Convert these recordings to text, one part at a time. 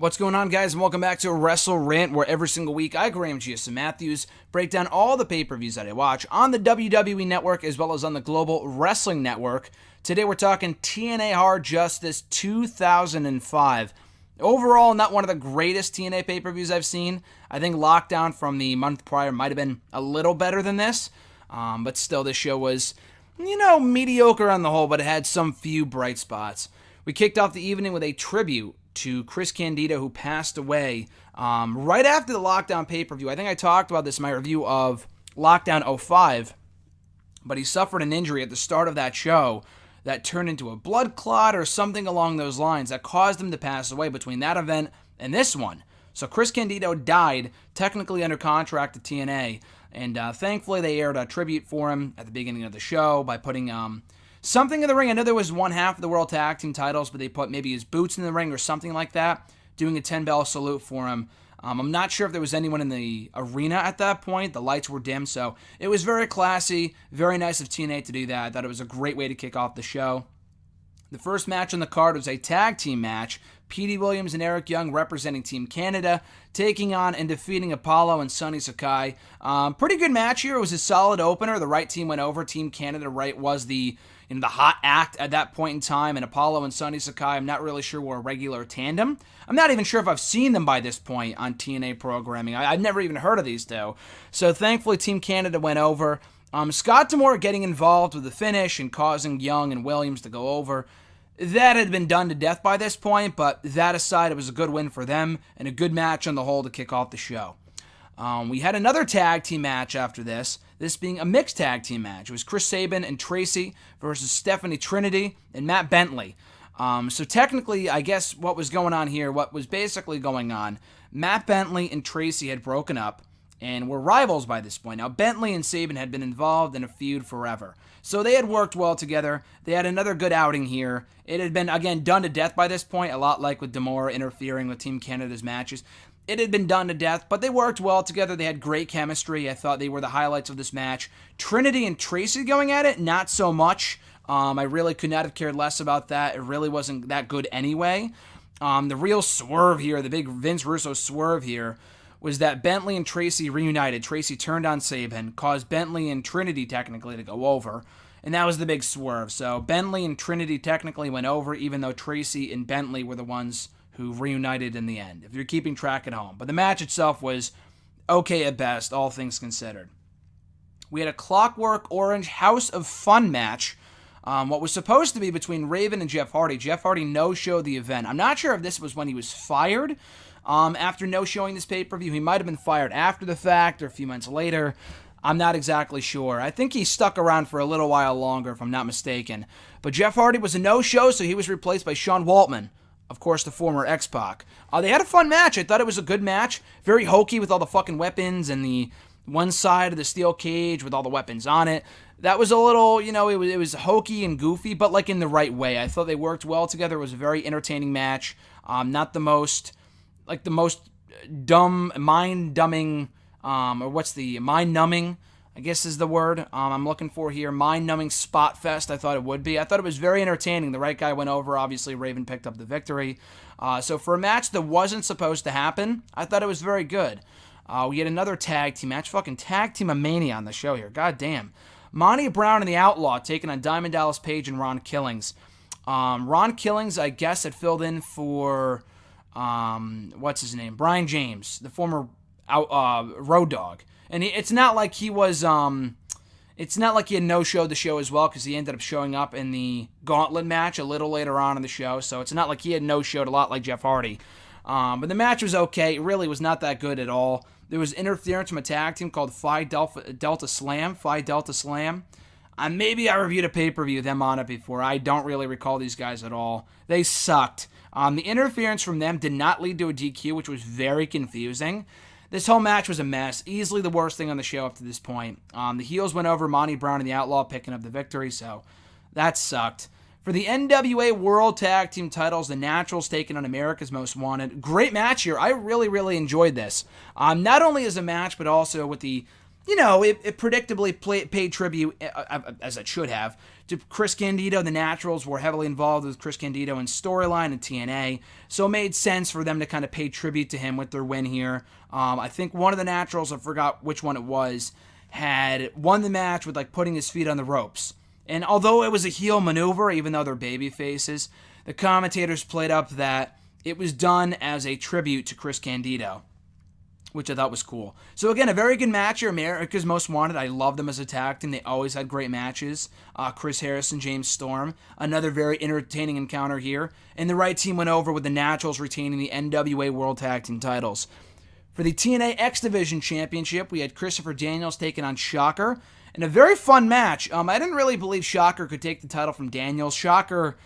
What's going on, guys, and welcome back to WrestleRant, where every single week I, Graham G.S. Matthews, break down all the pay-per-views that I watch on the WWE Network as well as on the Global Wrestling Network. Today we're talking TNA Hard Justice 2005. Overall, not one of the greatest TNA pay-per-views I've seen. I think Lockdown from the month prior might have been a little better than this, but still this show was, mediocre on the whole, but it had some few bright spots. We kicked off the evening with a tribute to Chris Candido, who passed away right after the Lockdown pay-per-view. I think I talked about this in my review of Lockdown 05, but he suffered an injury at the start of that show that turned into a blood clot or something along those lines that caused him to pass away between that event and this one. So Chris Candido died, technically under contract to TNA, and thankfully they aired a tribute for him at the beginning of the show by putting something in the ring. I know there was one half of the World Tag Team titles, but they put maybe his boots in the ring or something like that, doing a 10-bell salute for him. I'm not sure if there was anyone in the arena at that point. The lights were dim, so it was very classy, very nice of TNA to do that. I thought it was a great way to kick off the show. The first match on the card was a tag team match. Petey Williams and Eric Young representing Team Canada, taking on and defeating Apollo and Sonny Sakai. Pretty good match here. It was a solid opener. The right team went over. Team Canada right was the hot act at that point in time, and Apollo and Sonny Sakai, I'm not really sure were a regular tandem. I'm not even sure if I've seen them by this point on TNA programming. I've never even heard of these two. So thankfully, Team Canada went over. Scott D'Amore getting involved with the finish and causing Young and Williams to go over. That had been done to death by this point, but that aside, it was a good win for them and a good match on the whole to kick off the show. We had another tag team match after this being a mixed tag team match. It was Chris Sabin and Tracy versus Stephanie Trinity and Matt Bentley. So technically, I guess what was going on here, what was basically going on, Matt Bentley and Tracy had broken up and were rivals by this point. Now, Bentley and Sabin had been involved in a feud forever. So they had worked well together. They had another good outing here. It had been, again, done to death by this point, a lot like with D'Amore interfering with Team Canada's matches. It had been done to death, but they worked well together. They had great chemistry. I thought they were the highlights of this match. Trinity and Tracy going at it, not so much. I really could not have cared less about that. It really wasn't that good anyway. The real swerve here, the big Vince Russo swerve here, was that Bentley and Tracy reunited. Tracy turned on Sabin, caused Bentley and Trinity technically to go over, and that was the big swerve. So Bentley and Trinity technically went over, even though Tracy and Bentley were the ones who reunited in the end, if you're keeping track at home. But the match itself was okay at best, all things considered. We had a Clockwork Orange House of Fun match, what was supposed to be between Raven and Jeff Hardy. Jeff Hardy no-showed the event. I'm not sure if this was when he was fired after no-showing this pay-per-view. He might have been fired after the fact or a few months later. I'm not exactly sure. I think he stuck around for a little while longer, if I'm not mistaken. But Jeff Hardy was a no-show, so he was replaced by Sean Waltman, of course, the former X-Pac. They had a fun match. I thought it was a good match. Very hokey with all the fucking weapons and the one side of the steel cage with all the weapons on it. That was a little, it was hokey and goofy, but like in the right way. I thought they worked well together. It was a very entertaining match. Not the most dumb, mind-dumbing, or what's the mind-numbing, I guess is the word I'm looking for here. Mind-numbing spot fest, I thought it would be. I thought it was very entertaining. The right guy went over. Obviously, Raven picked up the victory. So for a match that wasn't supposed to happen, I thought it was very good. We had another tag team match. Fucking tag team mania on the show here. God damn. Monty Brown and the Outlaw taking on Diamond Dallas Page and Ron Killings. Ron Killings, I guess, had filled in for, what's his name? Brian James, the former Road Dogg. And it's not like he was, it's not like he had no-showed the show as well, because he ended up showing up in the Gauntlet match a little later on in the show, so it's not like he had no-showed a lot like Jeff Hardy. But the match was okay. It really was not that good at all. There was interference from a tag team called Phi Delta Slam. Maybe I reviewed a pay-per-view of them on it before. I don't really recall these guys at all. They sucked. The interference from them did not lead to a DQ, which was very confusing. This whole match was a mess. Easily the worst thing on the show up to this point. The heels went over, Monty Brown and the Outlaw picking up the victory, so that sucked. For the NWA World Tag Team titles, the Naturals taking on America's Most Wanted. Great match here. I really, really enjoyed this. Not only as a match, but also with the it predictably paid tribute, as it should have, to Chris Candido. The Naturals were heavily involved with Chris Candido in storyline and TNA, so it made sense for them to kind of pay tribute to him with their win here. I think one of the Naturals, I forgot which one it was, had won the match with like putting his feet on the ropes. And although it was a heel maneuver, even though they're baby faces, the commentators played up that it was done as a tribute to Chris Candido, which I thought was cool. So again, a very good match here. America's Most Wanted. I love them as a tag team. They always had great matches. Chris Harris and James Storm. Another very entertaining encounter here. And the right team went over with the Naturals retaining the NWA World Tag Team titles. For the TNA X Division Championship, we had Christopher Daniels taking on Shocker. And a very fun match. I didn't really believe Shocker could take the title from Daniels. Shocker,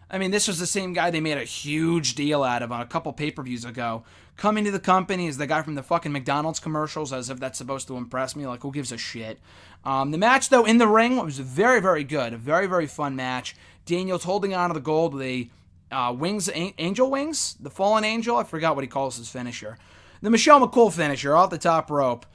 I mean, this was the same guy they made a huge deal out of on a couple pay-per-views ago. Coming to the company is the guy from the fucking McDonald's commercials, as if that's supposed to impress me. Like, who gives a shit? The match, though, in the ring was very, very good. A very, very fun match. Daniels holding on to the gold with a angel wings? The Fallen Angel? I forgot what he calls his finisher. The Michelle McCool finisher off the top rope.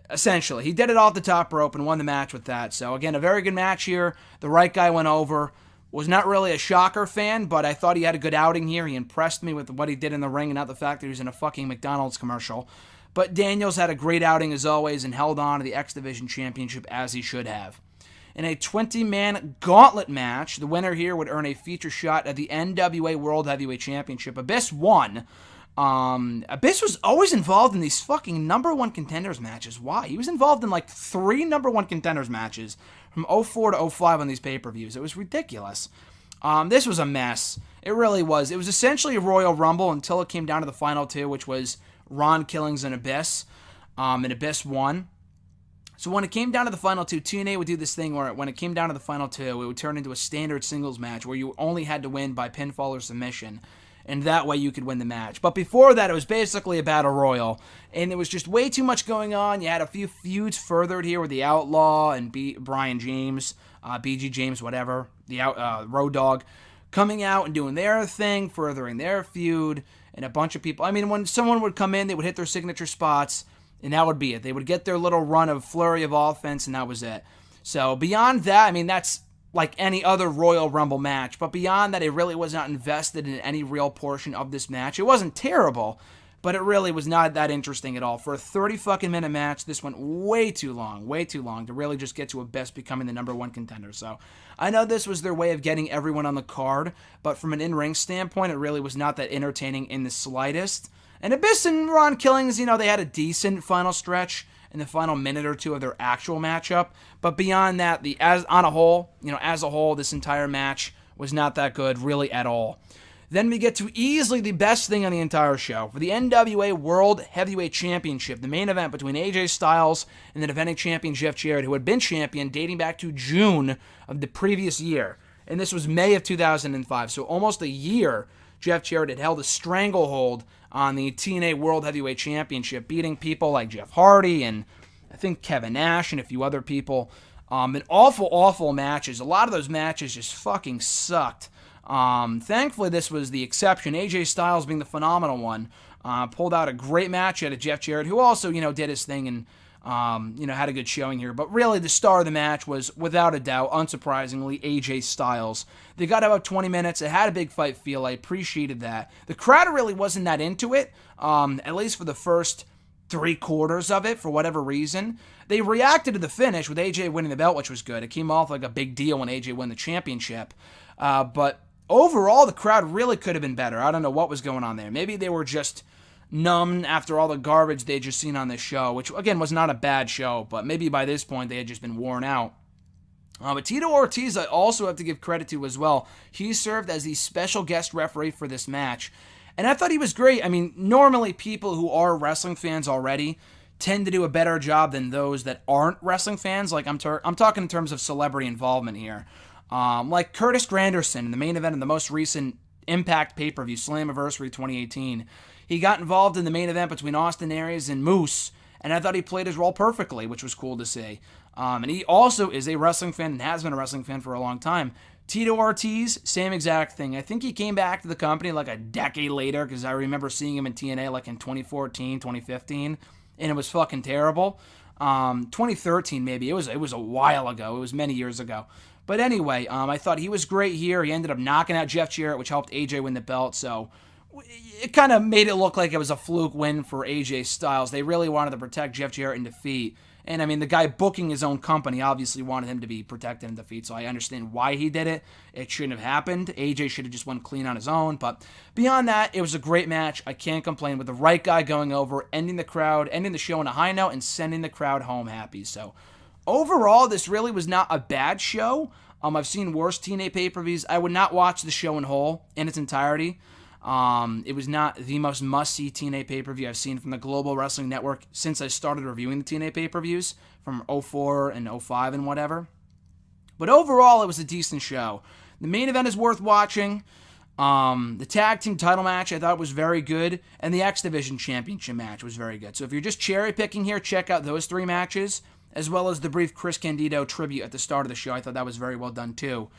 Essentially, he did it off the top rope and won the match with that. So, again, a very good match here. The right guy went over. Was not really a Shocker fan, but I thought he had a good outing here. He impressed me with what he did in the ring and not the fact that he was in a fucking McDonald's commercial. But Daniels had a great outing as always and held on to the X Division Championship as he should have. In a 20-man gauntlet match, the winner here would earn a feature shot at the NWA World Heavyweight Championship. Abyss won. Abyss was always involved in these fucking number one contenders matches. Why? He was involved in like 3 number one contenders matches from 04 to 05 on these pay-per-views. It was ridiculous. This was a mess. It really was. It was essentially a Royal Rumble until it came down to the final 2, which was Ron Killings and Abyss. And Abyss won. So when it came down to the final 2, TNA would do this thing where when it came down to the final 2, it would turn into a standard singles match where you only had to win by pinfall or submission. And that way you could win the match. But before that, it was basically a battle royal. And there was just way too much going on. You had a few feuds furthered here with the Outlaw and Brian James, BG James, whatever, the Road Dogg, coming out and doing their thing, furthering their feud, and a bunch of people. I mean, when someone would come in, they would hit their signature spots, and that would be it. They would get their little run of flurry of offense, and that was it. So beyond that, I mean, that's like any other Royal Rumble match. But beyond that, it really was not invested in any real portion of this match. It wasn't terrible, but it really was not that interesting at all. For a 30-fucking-minute match, this went way too long to really just get to Abyss becoming the number one contender. So I know this was their way of getting everyone on the card, but from an in-ring standpoint, it really was not that entertaining in the slightest. And Abyss and Ron Killings, they had a decent final stretch in the final minute or two of their actual matchup. But beyond that, as a whole, this entire match was not that good, really, at all. Then we get to easily the best thing on the entire show. For the NWA World Heavyweight Championship, the main event between AJ Styles and the defending champion Jeff Jarrett, who had been champion dating back to June of the previous year. And this was May of 2005, so almost a year Jeff Jarrett had held a stranglehold on the TNA World Heavyweight Championship, beating people like Jeff Hardy and I think Kevin Nash and a few other people. And awful matches. A lot of those matches just fucking sucked. Thankfully, this was the exception. AJ Styles being the phenomenal one. Pulled out a great match out of Jeff Jarrett, who also, did his thing and, had a good showing here. But really, the star of the match was, without a doubt, unsurprisingly, AJ Styles. They got about 20 minutes. It had a big fight feel. I appreciated that. The crowd really wasn't that into it, at least for the first 3/4 of it, for whatever reason. They reacted to the finish with AJ winning the belt, which was good. It came off like a big deal when AJ won the championship. But overall, the crowd really could have been better. I don't know what was going on there. Maybe they were just numb after all the garbage they had just seen on this show, which, again, was not a bad show, but maybe by this point they had just been worn out. But Tito Ortiz, I also have to give credit to as well. He served as the special guest referee for this match, and I thought he was great. I mean, normally people who are wrestling fans already tend to do a better job than those that aren't wrestling fans. Like, I'm talking in terms of celebrity involvement here. Like Curtis Granderson in the main event of the most recent Impact pay-per-view, Slammiversary 2018. He got involved in the main event between Austin Aries and Moose, and I thought he played his role perfectly, which was cool to see. And he also is a wrestling fan and has been a wrestling fan for a long time. Tito Ortiz, same exact thing. I think he came back to the company like a decade later, because I remember seeing him in TNA like in 2014, 2015, and it was fucking terrible. 2013 maybe. It was a while ago. It was many years ago. But anyway, I thought he was great here. He ended up knocking out Jeff Jarrett, which helped AJ win the belt. So it kind of made it look like it was a fluke win for AJ Styles. They really wanted to protect Jeff Jarrett in defeat. And I mean, the guy booking his own company obviously wanted him to be protected in defeat, so I understand why he did it. It shouldn't have happened. AJ should have just went clean on his own. But beyond that, it was a great match. I can't complain, with the right guy going over, ending the show on a high note, and sending the crowd home happy. So overall, this really was not a bad show. I've seen worse TNA pay-per-views. I would not watch the show in whole, in its entirety. It was not the most must-see TNA pay-per-view I've seen from the Global Wrestling Network since I started reviewing the TNA pay-per-views from 04 and 05 and whatever. But overall, it was a decent show. The main event is worth watching. The tag team title match I thought was very good, and the X Division Championship match was very good. So if you're just cherry-picking here, check out those 3 matches, as well as the brief Chris Candido tribute at the start of the show. I thought that was very well done, too.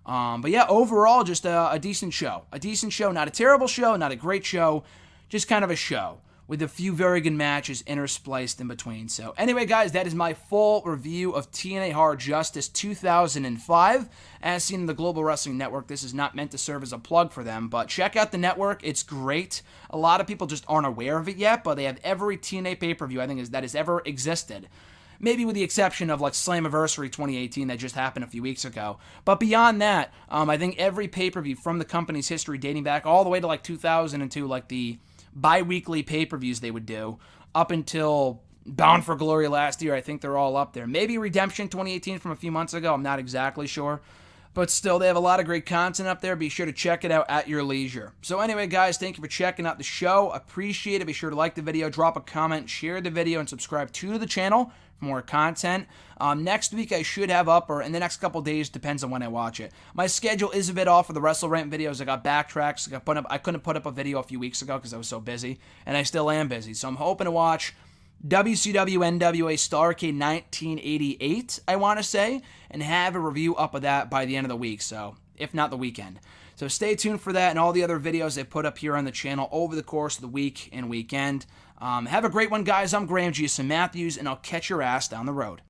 But yeah, overall, just a decent show. A decent show, not a terrible show, not a great show, just kind of a show with a few very good matches interspliced in between. So anyway, guys, that is my full review of TNA Hard Justice 2005. As seen in the Global Wrestling Network, this is not meant to serve as a plug for them, but check out the network. It's great. A lot of people just aren't aware of it yet, but they have every TNA pay-per-view I think that has ever existed. Maybe with the exception of like Slammiversary 2018 that just happened a few weeks ago. But beyond that, I think every pay-per-view from the company's history dating back all the way to like 2002, like the bi-weekly pay-per-views they would do, up until Bound for Glory last year, I think they're all up there. Maybe Redemption 2018 from a few months ago, I'm not exactly sure. But still, they have a lot of great content up there. Be sure to check it out at your leisure. So anyway, guys, thank you for checking out the show. Appreciate it. Be sure to like the video, drop a comment, share the video, and subscribe to the channel for more content. Next week, I should have up, or in the next couple days, depends on when I watch it. My schedule is a bit off for the WrestleRant videos. I got backtracks. I couldn't put up a video a few weeks ago because I was so busy, and I still am busy. So I'm hoping to watch WCW NWA Starrcade 1988, I want to say, and have a review up of that by the end of the week, so if not the weekend. So stay tuned for that and all the other videos I put up here on the channel over the course of the week and weekend. Have a great one, guys. I'm Graham G. Matthews, and I'll catch your ass down the road.